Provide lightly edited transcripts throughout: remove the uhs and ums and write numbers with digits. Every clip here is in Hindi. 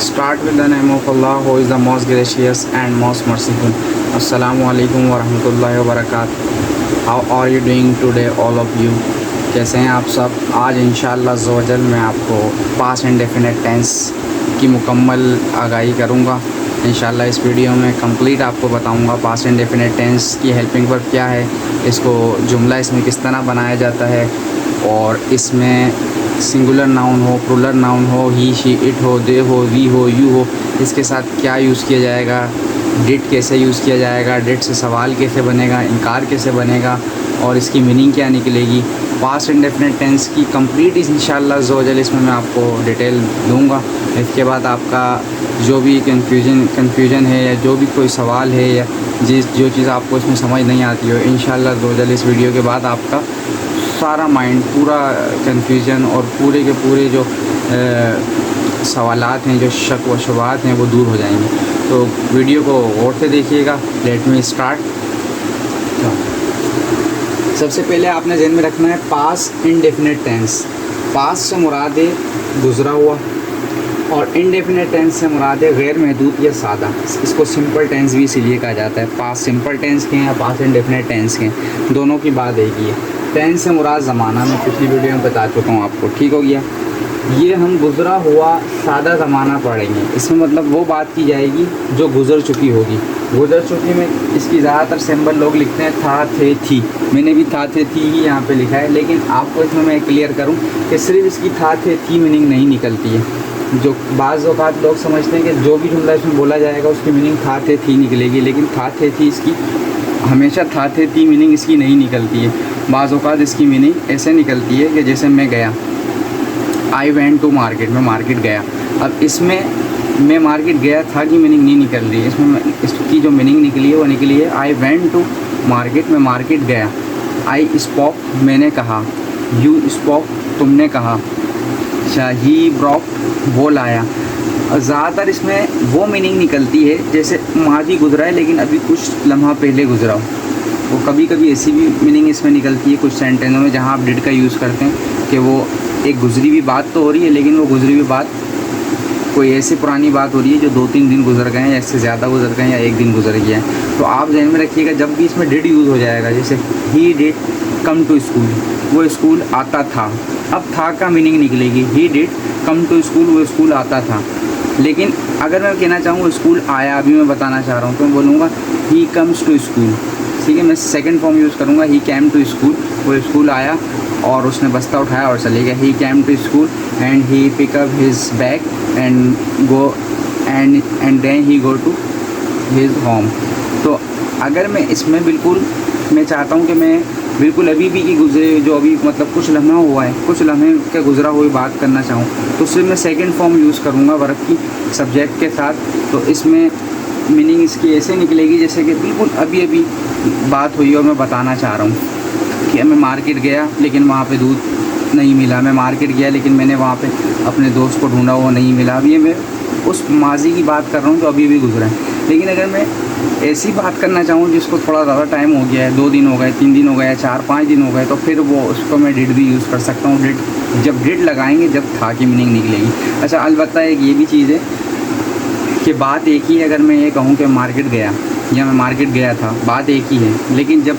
Start with the name of Allah who is the most gracious and most merciful. Assalamu alaikum wa rahmatullahi wa barakatuh. How are you doing today all of you? कैसे हैं आप सब? आज इंशाअल्लाह ज़ोजल मैं आपको पास्ट इंडेफिनिट टेंस की मुकम्मल आगाही करूँगा। इंशाअल्लाह इस वीडियो में कंप्लीट आपको बताऊँगा पास्ट इंडेफिनिट टेंस की हेल्पिंग वर्ब क्या है, इसको जुमला इसमें किस तरह बनाया जाता है, और इसमें सिंगुलर नाउन हो, प्लूरल नाउन हो, ही शी इट हो, दे हो, वी हो, यू हो, इसके साथ क्या यूज़ किया जाएगा, डिड कैसे यूज़ किया जाएगा, डिड से सवाल कैसे बनेगा, इनकार कैसे बनेगा और इसकी मीनिंग क्या निकलेगी। पास्ट इंडेफिनिट टेंस की कंप्लीट इंशाअल्लाह ज़ोजल इसमें मैं आपको डिटेल दूंगा। इसके बाद आपका जो भी कन्फ्यूजन है या जो भी कोई सवाल है या जो चीज़ आपको इसमें समझ नहीं आती हो, इंशाअल्लाह ज़ोजल इस वीडियो के बाद आपका सारा माइंड पूरा कन्फ्यूजन और पूरे के पूरे जो सवालात हैं, जो शक व शुबहात हैं, वो दूर हो जाएंगे। तो वीडियो को गौर से देखिएगा। Let me start. सबसे पहले आपने ज़हन में रखना है पास्ट इंडेफिनिट टेंस। पास्ट से मुराद है गुज़रा हुआ और इंडेफिनिट टेंस से मुराद है गैर महदूद या सादा। इसको सिंपल टेंस भी इसीलिए कहा जाता है। पास्ट सिंपल टेंस के हैं या पास्ट इंडेफिनिट टेंस के हैं, दोनों की बात एक ही है। टेंस से मुराद ज़माना मैं पिछली वीडियो में बता चुका हूँ आपको, ठीक हो गया। ये हम गुज़रा हुआ सादा ज़माना पढ़ेंगे। इसमें मतलब वो बात की जाएगी जो गुज़र चुकी होगी। गुज़र चुकी में इसकी ज़्यादातर सिंबल लोग लिखते हैं था, थे, थी। मैंने भी था, थे, थी ही यहाँ पे लिखा है, लेकिन आपको इसमें मैं क्लियर करूँ कि सिर्फ इसकी था, थे, थी मीनिंग नहीं निकलती है। जो बाज़ औक़ात लोग समझते हैं कि जो भी जुमला इसमें बोला जाएगा उसकी मीनिंग था, थे, थी निकलेगी, लेकिन था, थे, थी इसकी हमेशा था, थे, थी मीनिंग इसकी नहीं निकलती है। बाज़ औक़ात इसकी मीनिंग ऐसे निकलती है कि जैसे मैं गया, आई वेंट टू मार्केट, मैं मार्केट गया। अब इसमें मैं मार्केट गया था की मीनिंग नहीं निकल रही है, इसमें इसकी जो मीनिंग निकली है वो निकली है आई वेंट टू मार्केट, मैं मार्केट गया। आई स्पोक, मैंने कहा। यू स्पोक, तुमने कहा। अच्छा, ही ब्रॉक, वो लाया। ज़्यादातर इसमें वो मीनिंग निकलती है जैसे माजी गुजरा है लेकिन अभी कुछ लम्हा पहले गुजरा हो। वो कभी कभी ऐसी भी मीनिंग इसमें निकलती है कुछ सेंटेंसों में जहाँ आप डिड का यूज़ करते हैं कि वो एक गुजरी हुई बात तो हो रही है, लेकिन वो गुजरी हुई बात कोई ऐसी पुरानी बात हो रही है जो 2-3 दिन गुजर गए हैं या इससे ज़्यादा गुजर गए हैं या एक दिन गुजर गया है। तो आप ध्यान में रखिएगा जब भी इसमें डिड यूज़ हो जाएगा, जैसे he did come to school, वो स्कूल आता था। अब था का मीनिंग निकलेगी he did come to school, वो स्कूल आता था। लेकिन अगर मैं कहना चाहूँ स्कूल आया, अभी मैं बताना चाह रहा हूँ, तो मैं बोलूँगा ही कम्स टू स्कूल। ठीक है, मैं सेकंड फॉर्म यूज़ करूँगा ही कैम टू स्कूल, वो स्कूल आया और उसने बस्ता उठाया और चले गया। He came to school and he pick up his bag and go and then he go to his home. तो अगर मैं इसमें बिल्कुल मैं चाहता हूँ कि मैं बिल्कुल अभी भी की गुजरे जो अभी मतलब कुछ लम्हा हुआ है, कुछ लम्हे के गुजरा हुई बात करना चाहूँ तो सिर्फ मैं सेकंड फॉर्म यूज़ करूँगा वर्ब की सब्जेक्ट के साथ। तो इसमें मीनिंग इसकी ऐसे निकलेगी जैसे कि बिल्कुल अभी अभी बात हुई और मैं बताना चाह रहा हूँ कि मैं मार्केट गया लेकिन वहाँ पे दूध नहीं मिला। मैं मार्केट गया लेकिन मैंने वहाँ पे अपने दोस्त को ढूंढा, वो नहीं मिला। अब ये मैं उस माजी की बात कर रहा हूँ जो अभी भी गुजरा है। लेकिन अगर मैं ऐसी बात करना चाहूँ जिसको थोड़ा ज़्यादा टाइम हो गया है, 2 दिन हो गए, 3 दिन हो गए, 4-5 दिन हो गए, तो फिर वो उसको मैं डिड भी यूज़ कर सकता हूँ। डिड जब डिड लगाएंगे जब था की मीनिंग निकलेगी। अच्छा, अलबत्ता एक ये भी चीज़ है कि बात एक ही है। अगर मैं ये कहूँ कि मार्केट गया या मैं मार्केट गया था, बात एक ही है। लेकिन जब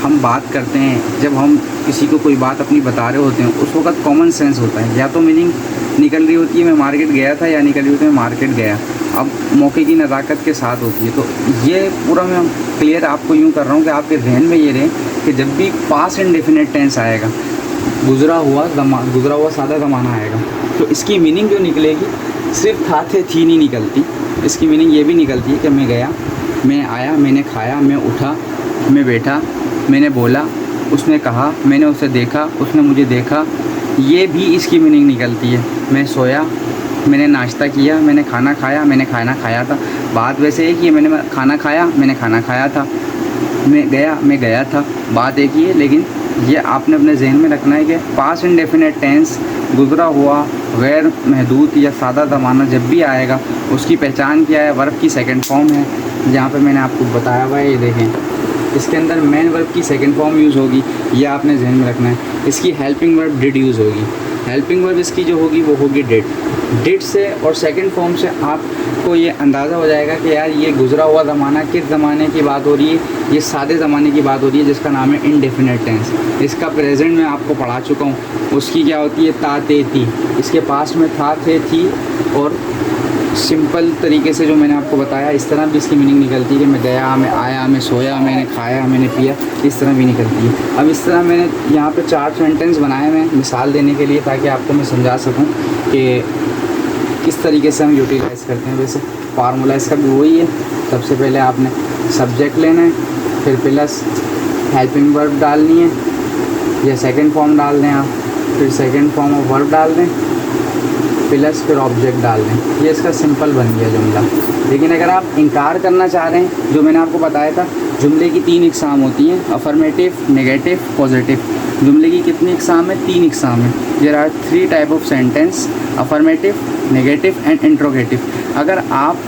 हम बात करते हैं, जब हम किसी को कोई बात अपनी बता रहे होते हैं, उस वक्त कॉमन सेंस होता है। या तो मीनिंग निकल रही होती है मैं मार्केट गया था, या निकल रही होती है मैं मार्केट गया। अब मौके की नज़ाकत के साथ होती है। तो ये पूरा मैं क्लियर आपको यूँ कर रहा हूँ कि आपके जहन में ये रहे कि जब भी पास्ट इंडेफिनिट टेंस आएगा, गुज़रा हुआ सादा ज़माना आएगा, तो इसकी मीनिंग जो निकलेगी सिर्फ था, थे, थी नहीं निकलती। इसकी मीनिंग ये भी निकलती है कि मैं गया, मैं आया, मैंने खाया, मैं उठा, मैं बैठा, मैंने बोला, उसने कहा, मैंने उसे देखा, उसने मुझे देखा। ये भी इसकी मीनिंग निकलती है। मैं सोया, मैंने नाश्ता किया, मैंने खाना खाया, मैंने खाना खाया था। बात वैसे एक ही है, मैंने खाना खाया, मैंने खाना खाया था। मैं गया था, बात एक ही है। लेकिन ये आपने अपने जहन में रखना है कि पास्ट इंडेफिनिट टेंस गुज़रा हुआ गैर महदूद या सादा ज़माना जब भी आएगा उसकी पहचान क्या है, वर्ब की सेकंड फॉर्म है। जहाँ पे मैंने आपको बताया हुआ है, ये देखें, इसके अंदर मेन वर्ब की सेकंड फॉर्म यूज़ होगी, ये आपने जहन में रखना है। इसकी हेल्पिंग वर्ब डिड यूज़ होगी। हेल्पिंग वर्ब इसकी जो होगी वो होगी डिड। डिड से और सेकंड फॉर्म से आपको ये अंदाज़ा हो जाएगा कि यार ये गुजरा हुआ ज़माना किस ज़माने की बात हो रही है, ये सादे ज़माने की बात हो रही है जिसका नाम है इंडेफिनिट टेंस। इसका प्रेजेंट मैं आपको पढ़ा चुका हूँ, उसकी क्या होती है, ता ते ती। इसके पास में था थे थी, और सिंपल तरीके से जो मैंने आपको बताया इस तरह भी इसकी मीनिंग निकलती है कि मैं गया, मैं आया, मैं सोया, मैंने खाया, मैंने पिया, इस तरह भी निकलती है। अब इस तरह मैंने यहाँ पे 4 सेंटेंस बनाए हैं मिसाल देने के लिए, ताकि आपको मैं समझा सकूँ कि किस तरीके से हम यूटिलाइज़ करते हैं। वैसे फार्मूला इसका भी वही है, सबसे पहले आपने सब्जेक्ट लेना है, फिर प्लस हेल्पिंग वर्ब डालनी है, या सेकेंड फॉर्म डाल दें आप, फिर सेकेंड फॉर्म ऑफ वर्ब डाल दें, प्लस फिर ऑब्जेक्ट डाल दें। ये इसका सिंपल बन गया जुमला। लेकिन अगर आप इनकार करना चाह रहे हैं, जो मैंने आपको बताया था जुमले की 3 इकसाम होती हैं, अफर्मेटिव, नेगेटिव, पॉजिटिव। जुमले की कितनी इकसाम है, 3 इकसाम है। There are 3 type of sentence, affirmative, negative and interrogative. अगर आप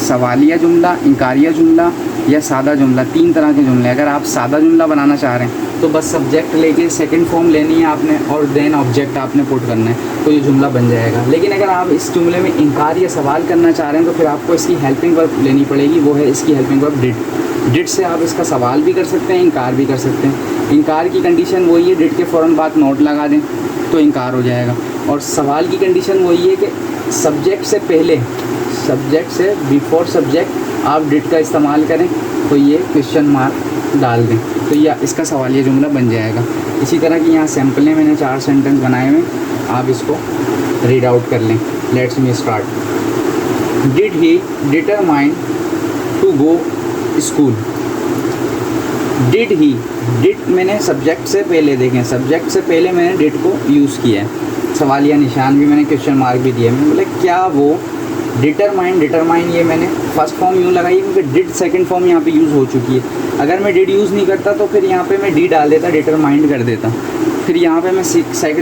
सवालिया जुमला, इंकारिया जुमला या सादा जुमला, 3 तरह के जुमले, अगर आप सादा जुमला बनाना चाह रहे हैं तो बस सब्जेक्ट लेके सेकंड फॉर्म लेनी है आपने, और देन ऑब्जेक्ट आपने पुट करना है, तो ये जुमला बन जाएगा। लेकिन अगर आप इस जुमले में इंकार या सवाल करना चाह रहे हैं तो फिर आपको इसकी हेल्पिंग वर्ब लेनी पड़ेगी, वो है इसकी हेल्पिंग वर्ब डिड। डिड से आप इसका सवाल भी कर सकते हैं, इंकार भी कर सकते हैं। इंकार की कंडीशन वही है, डिड के फ़ौरन बाद नोट लगा दें तो इंकार हो जाएगा। और सवाल की कंडीशन वही है कि सब्जेक्ट से पहले, सब्जेक्ट से बिफोर सब्जेक्ट आप डिड का इस्तेमाल करें, तो ये क्वेश्चन मार्क डाल दें, तो ये इसका सवालिया जुमला बन जाएगा। इसी तरह की यहाँ सैम्पलें मैंने 4 सेंटेंस बनाए हुए, आप इसको रीड आउट कर लें। Let's me start. Did he determine to go school. Did he, did मैंने सब्जेक्ट से पहले, देखें सब्जेक्ट से पहले मैंने डिड को यूज़ किया है, सवालिया निशान भी मैंने, क्वेश्चन मार्क भी दिया। मैंने बोला क्या वो डिटरमाइन, डिटरमाइन ये मैंने फर्स्ट फॉर्म यूँ लगाई क्योंकि डिड सेकंड फॉर्म यहाँ पे यूज़ हो चुकी है। अगर मैं डिड यूज़ नहीं करता तो फिर यहाँ पे मैं डी डाल देता, डिटरमाइंड कर देता, फिर यहाँ पे मैं सेकंड